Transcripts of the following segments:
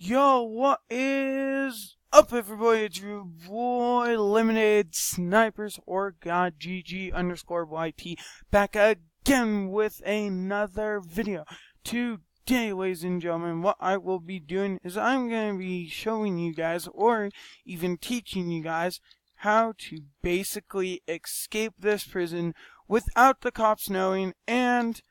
Yo, what is up, everybody? It's your boy, Lemonade Snipers, or God GG underscore YT, back again with another video. Today, ladies and gentlemen, what I will be doing is I'm going to be showing you guys, or even teaching you guys, how to basically escape this prison without the cops knowing, and,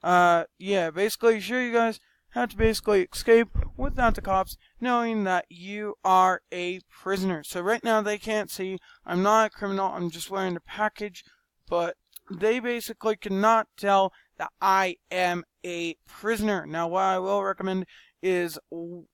yeah, basically show you guys how to basically escape without the cops knowing that you are a prisoner. So right now they can't see. I'm not a criminal. I'm just wearing a package. But they basically cannot tell that I am a prisoner. Now what I will recommend is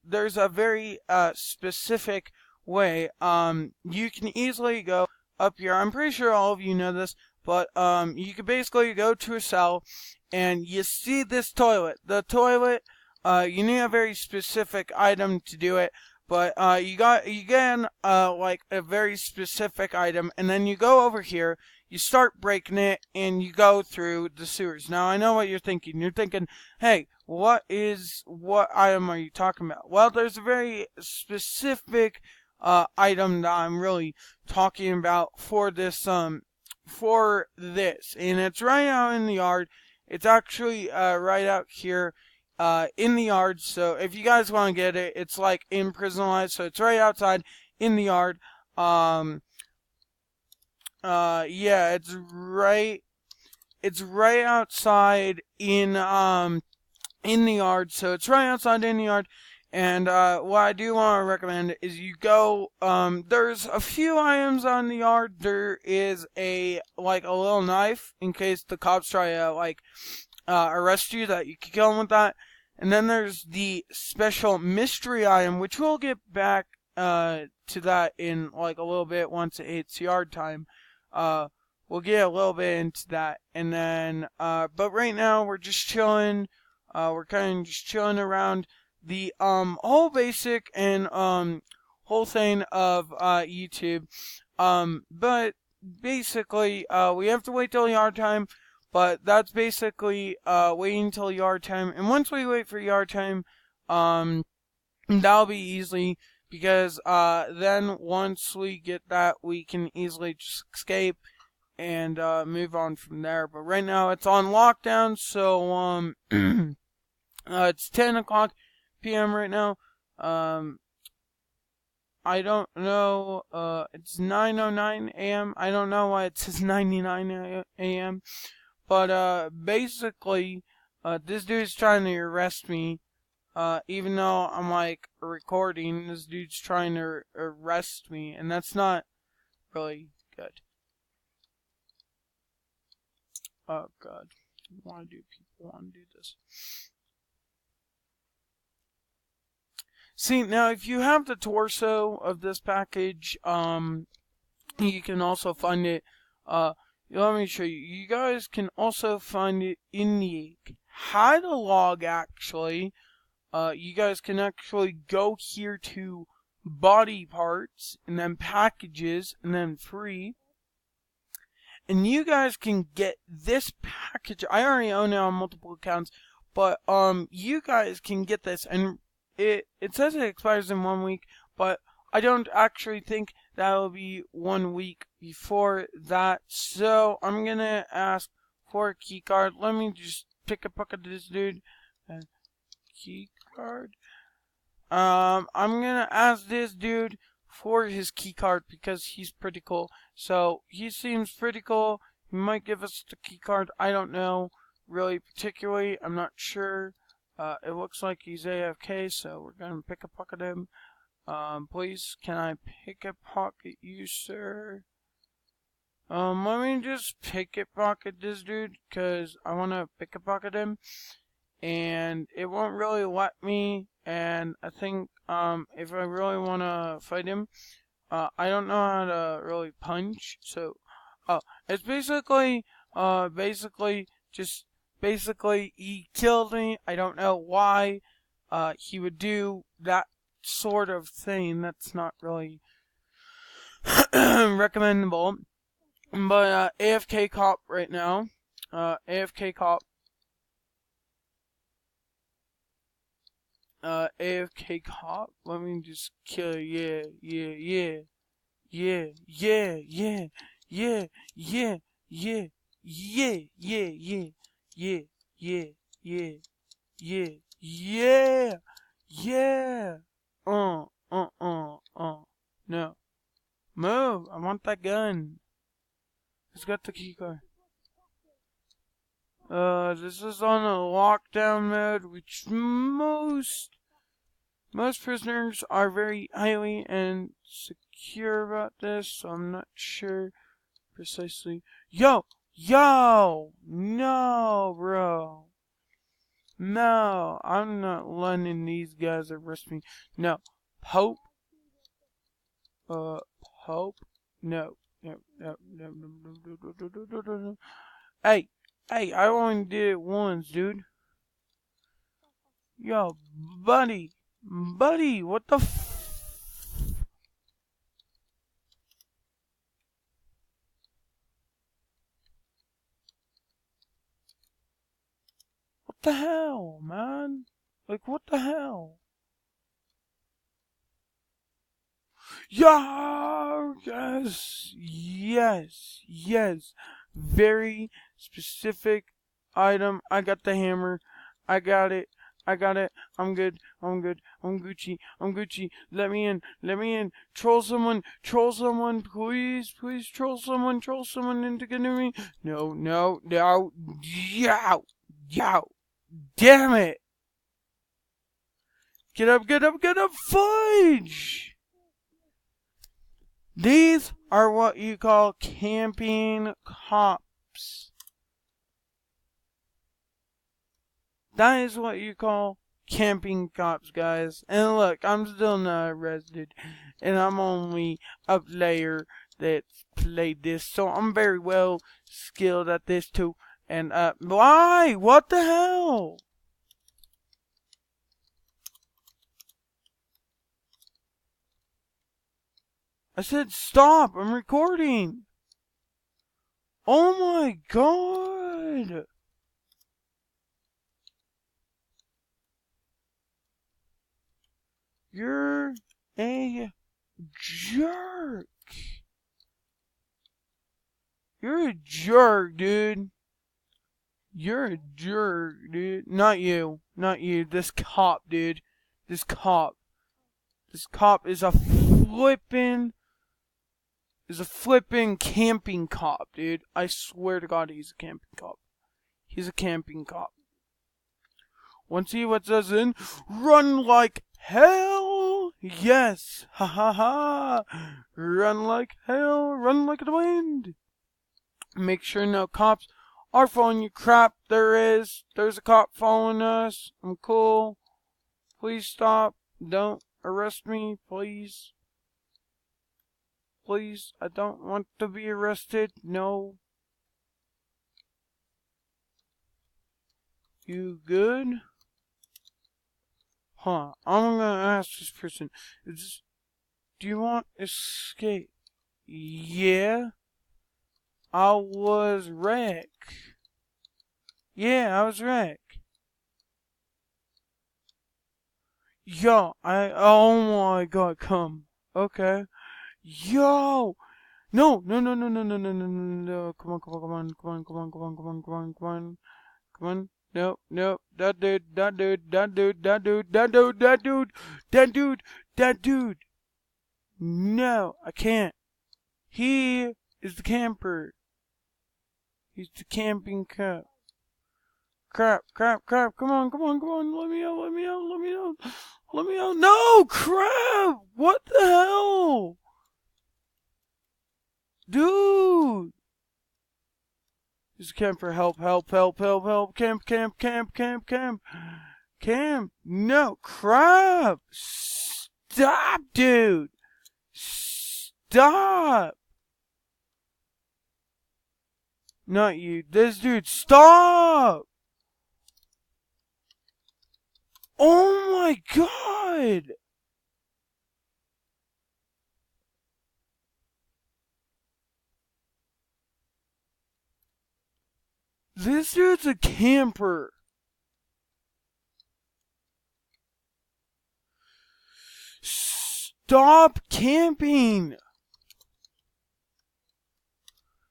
there's a very specific way. You can easily go up here. I'm pretty sure all of you know this. But you can basically go to a cell and you see this toilet. The toilet, you need a very specific item to do it, but you get like a very specific item, and then you go over here, you start breaking it, and you go through the sewers. Now I know what you're thinking. You're thinking, hey, what item are you talking about? Well, there's a very specific item that I'm really talking about for this, and it's right out in the yard. It's actually right out here in the yard. So if you guys want to get it, it's like in Prison Life, so it's right outside in the yard. Yeah, it's right outside in the yard. So it's right outside in the yard. And what I do want to recommend is you go, there's a few items on the yard. There is a little knife in case the cops try to arrest you, that you can kill them with that. And then there's the special mystery item, which we'll get back to that in a little bit once it's yard time. We'll get a little bit into that. And then, but right now we're just chilling. We're kind of just chilling around the whole basic and whole thing of YouTube. But basically, we have to wait till yard time. But that's basically waiting till yard time. And once we wait for yard time, that'll be easy, because then once we get that, we can easily just escape and move on from there. But right now it's on lockdown, so it's 10 o'clock p.m. right now. I don't know, it's 9:09 a.m. I don't know why it says 99 a.m. But basically, this dude's trying to arrest me. Even though I'm recording, this dude's trying to arrest me, and that's not really good. Oh God, why do people want to do this? See, now if you have the torso of this package, you can also find it, let me show you. You guys can also find it in the catalog, actually. You guys can actually go here to body parts, and then packages, and then free. And you guys can get this package. I already own it on multiple accounts, but you guys can get this, and it says it expires in 1 week, but I don't actually think that will be 1 week before that. So I'm gonna ask for a key card. Let me just pick a pocket this dude. Key card. I'm gonna ask this dude for his key card because he's pretty cool. So he seems pretty cool. He might give us the key card. I don't know really particularly. I'm not sure. It looks like he's AFK, so we're gonna pick a pocket him. Please, can I pick a pocket you, sir? Let me just pick a pocket this dude, cause I wanna pick a pocket him, and it won't really let me, and I think, if I really wanna fight him, I don't know how to really punch, so, it's basically, he killed me. I don't know why, he would do that sort of thing. That's not really recommendable. But AFK cop right now. AFK cop. AFK cop. Let me just kill her. Yeah, yeah, yeah. Yeah, yeah, yeah, yeah, yeah, yeah, yeah, yeah, yeah, yeah, yeah, yeah, yeah, yeah, yeah. No. Move. I want that gun. Who's got the key card? This is on a lockdown mode, which most prisoners are very highly and secure about this, so I'm not sure precisely. Yo! No, bro. No, I'm not letting these guys arrest me. No. Pope? Pope? No. No. Hey, I only did it once, dude. Yo, buddy, what the what the hell, man? Like, what the hell? Yeah, yes. Very specific item. I got the hammer. I got it. I'm good. I'm Gucci. Let me in. Troll someone, please, troll someone into getting me. No. Yow. Damn it. Get up, fudge! These are what you call camping cops. That is what you call camping cops, guys. And look, I'm still not arrested. And I'm only a player that's played this. So I'm very well skilled at this too. And, why? What the hell? I said stop, I'm recording. Oh my god. You're a jerk. You're a jerk, dude. You're a jerk, dude. Not you. This cop, dude. This cop is a flippin' camping cop, dude. I swear to God, he's a camping cop. He's a camping cop. Want to see what says in? Run like hell! Yes! Ha ha ha! Run like hell! Run like the wind! Make sure no cops are following you. Crap, there's a cop following us. I'm cool. Please stop. Don't arrest me, please. Please, I don't want to be arrested. No. You good? Huh. I'm gonna ask this person. Do you want escape? Yeah. I was wrecked. Yeah, I was wrecked. Yo, oh my god, come. Okay. Yo! No. Come on. No. That dude. No, I can't. He is the camper. He's the camping cop. Crap. Come on. Let me out. No, crap. What the hell? Dude. He's a camper. Help. Camp. No, crap. Stop, dude. Stop. Not you. This dude. Stop. Oh my god. This dude's a camper. Stop camping!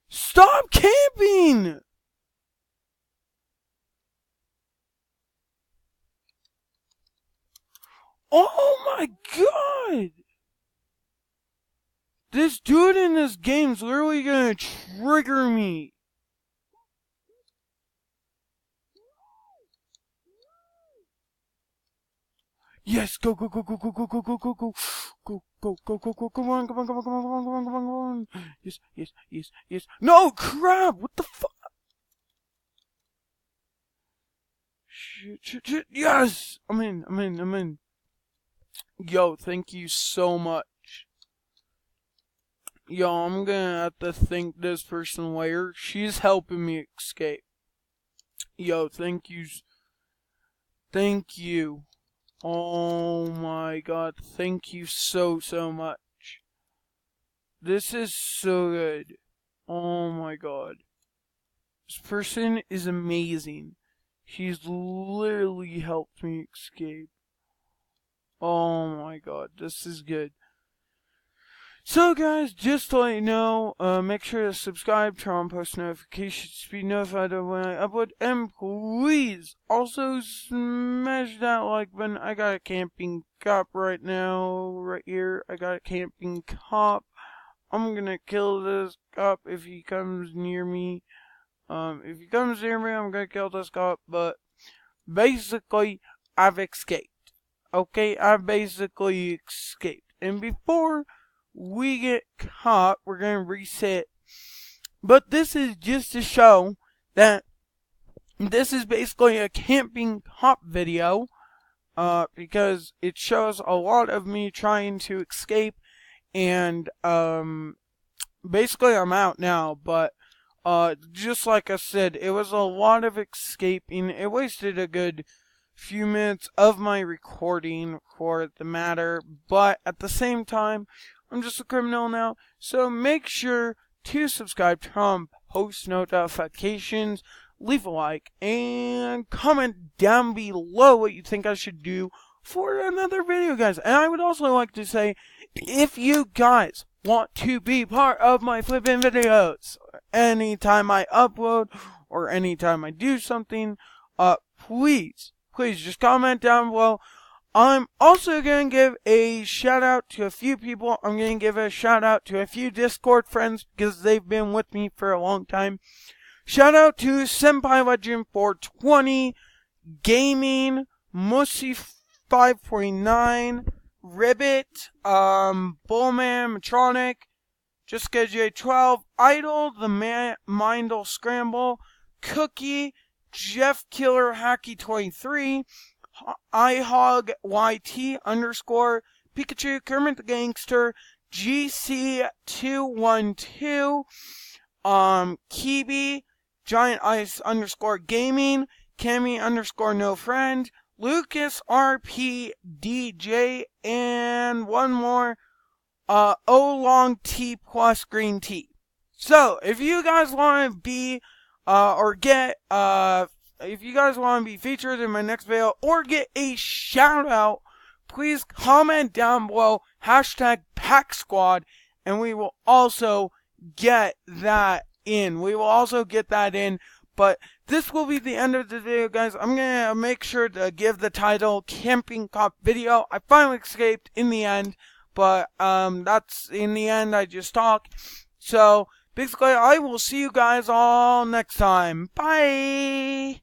Stop camping! Oh my god! This dude in this game's literally gonna trigger me. Yes, go, go, go, go, go, go, go, go, go, go, go, go, go, go, go, come on, come on, come on, come on, come on, come on, come on, come on. Yes, yes, yes, yes. No, crap! What the fuck? Shit, shit, shit. Yes! I'm in. Yo, thank you so much. Yo, I'm gonna have to thank this person later. She's helping me escape. Yo, thank you. Thank you. Oh my god, thank you so much. This is so good. Oh my god. This person is amazing. She's literally helped me escape. Oh my god, this is good. So guys, just to let you know, make sure to subscribe, turn on post notifications to be notified of when I upload, and please also smash that like button. I got a camping cop right now, right here. I got a camping cop. I'm gonna kill this cop if he comes near me. If he comes near me, I'm gonna kill this cop, but basically, I've escaped. Okay, I've basically escaped. And before we get caught, we're gonna reset. But this is just to show that this is basically a camping cop video, because it shows a lot of me trying to escape, and basically I'm out now. But just like I said, it was a lot of escaping. It wasted a good few minutes of my recording for the matter, but at the same time, I'm just a criminal now, so make sure to subscribe, turn on post notifications, leave a like, and comment down below what you think I should do for another video, guys. And I would also like to say, if you guys want to be part of my flipping videos, anytime I upload, or anytime I do something, please just comment down below. I'm also going to give a shout out to a few people. I'm going to give a shout out to a few Discord friends because they've been with me for a long time. Shout out to Senpai Legend 420, Gaming, Mussy 549, Ribbit, Bullman, Matronic, Jessica J12, Idol, The Mindle Scramble, Cookie, Jeff Killer Hacky 23, iHog YT _ Pikachu, Kermit the Gangster, GC212, Kibi, Giant Ice _ Gaming, Cammy _ No Friend, Lucas RP DJ, and one more, Oolong T plus Green Tea. So, if you guys want to be, if you guys want to be featured in my next video or get a shout out, please comment down below #PackSquad, and we will also get that in. But this will be the end of the video, guys. I'm gonna make sure to give the title Camping Cop Video. I finally escaped in the end, but that's in the end. I just talk. So basically, I will see you guys all next time. Bye.